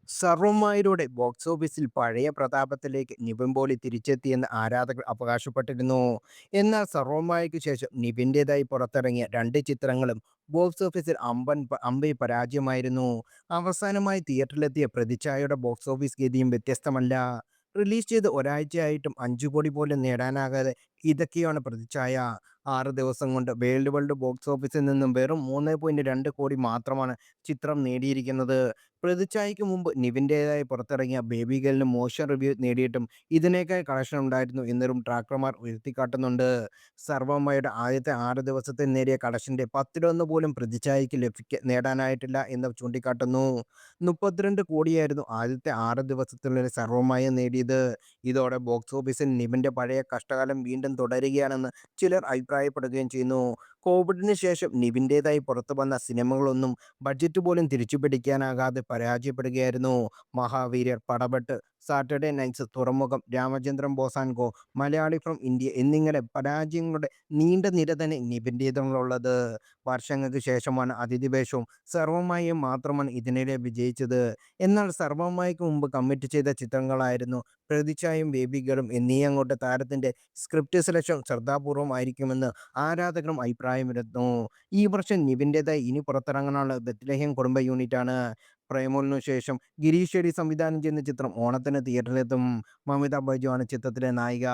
സർവ്വമായിലൂടെ box ഓഫീസിൽ പഴയ പ്രതാപത്തിലേക്ക് നിവിൻ പോളി തിരിച്ചെത്തിയെന്ന് ആരാധകർ അവകാശപ്പെട്ടിരുന്നു. എന്നാൽ സർവ്വമായയ്ക്കു ശേഷം നിവിൻ്റേതായി പുറത്തിറങ്ങിയ രണ്ട് ചിത്രങ്ങളും ബോക്സ് ഓഫീസിൽ അമ്പേ പരാജയമായിരുന്നു. അവസാനമായി തിയേറ്ററിലെത്തിയ പ്രതിച്ഛായയുടെ ബോക്സ് ഓഫീസ് ഗതിയും വ്യത്യസ്തമല്ല. റിലീസ് ചെയ്ത് ഒരാഴ്ചയായിട്ടും 5 കോടി പോലും നേടാനാകാതെ ഇതൊക്കെയാണ് പ്രതിച്ഛായ. 6 ദിവസം കൊണ്ട് വേൾഡ് വൈഡ് ബോക്സ് ഓഫീസിൽ നിന്നും വെറും 3.2 കോടി മാത്രമാണ് ചിത്രം നേടിയിരിക്കുന്നത്. പ്രതിച്ഛായയ്ക്ക് മുമ്പ് നിവിൻ്റേതായി പുറത്തിറങ്ങിയ ബേബി ഗേളിന് മോശം റിവ്യൂ നേടിയിട്ടും ഇതിനേക്കാൾ കളക്ഷൻ ഉണ്ടായിരുന്നു എന്നതും ട്രാക്കർമാർ ഉയർത്തിക്കാട്ടുന്നുണ്ട്. സർവ്വമയുടെ ആദ്യത്തെ 6 ദിവസത്തിൽ നേടിയ കളക്ഷന്റെ 10ലൊന്ന് പോലും പ്രതിച്ഛായയ്ക്ക് നേടാനായിട്ടില്ല എന്ന് ചൂണ്ടിക്കാട്ടുന്നു. 32 കോടിയായിരുന്നു ആദ്യത്തെ 6 ദിവസത്തിനുള്ളിൽ സർവ്വമായ നേടിയത്. ഇതോടെ ബോക്സ് ഓഫീസിൽ നിവിൻ്റെ പഴയ കഷ്ടകാലം വീണ്ടും തുടരുകയാണെന്ന് ചിലർ അഭിപ്രായപ്പെടുകയും ചെയ്യുന്നു. കോവിഡിന് ശേഷം നിവിൻ്റേതായി പുറത്തുവന്ന സിനിമകളൊന്നും ബഡ്ജറ്റ് പോലും തിരിച്ചുപിടിക്കാനാകാതെ പരാജയപ്പെടുകയായിരുന്നു. മഹാവീര്യർ, പടവെട്ട്, സാറ്റർഡേ നൈറ്റ്സ്, തുറമുഖം, Ramachandran boss and co, Malayali from India എന്നിങ്ങനെ പരാജയങ്ങളുടെ നീണ്ട നിര തന്നെ നിവിൻ്റേതുള്ളത്. വർഷങ്ങൾക്ക് ശേഷമാണ് അതിഥിവേഷവും സർവ്വമായയും മാത്രമാണ് ഇതിനിടെ വിജയിച്ചത്. എന്നാൽ സർവ്വമായയ്ക്ക് മുമ്പ് കമ്മിറ്റ് ചെയ്ത ചിത്രങ്ങളായിരുന്നു പ്രതിച്ഛായയും ബേബി ഗേളും. ഇനിയങ്ങോട്ട് താരത്തിന്റെ സ്ക്രിപ്റ്റ് സെലക്ഷൻ ശ്രദ്ധാപൂർവം ആയിരിക്കുമെന്ന് ആരാധകരും അഭിപ്രായമിടുന്നു. ഈ വർഷം നിവിൻ്റേതായി ഇനി പുറത്തിറങ്ങാനുള്ള ബെത്ലഹേം കുടുംബ യൂണിറ്റാണ്. പ്രേമലിനു ശേഷം ഗിരീഷ് ഷെഡി സംവിധാനം ചെയ്യുന്ന ചിത്രം ഓണത്തിന് തിയേറ്ററിലെത്തും. മമിത ബൈജു ആണ് ചിത്രത്തിലെ നായിക.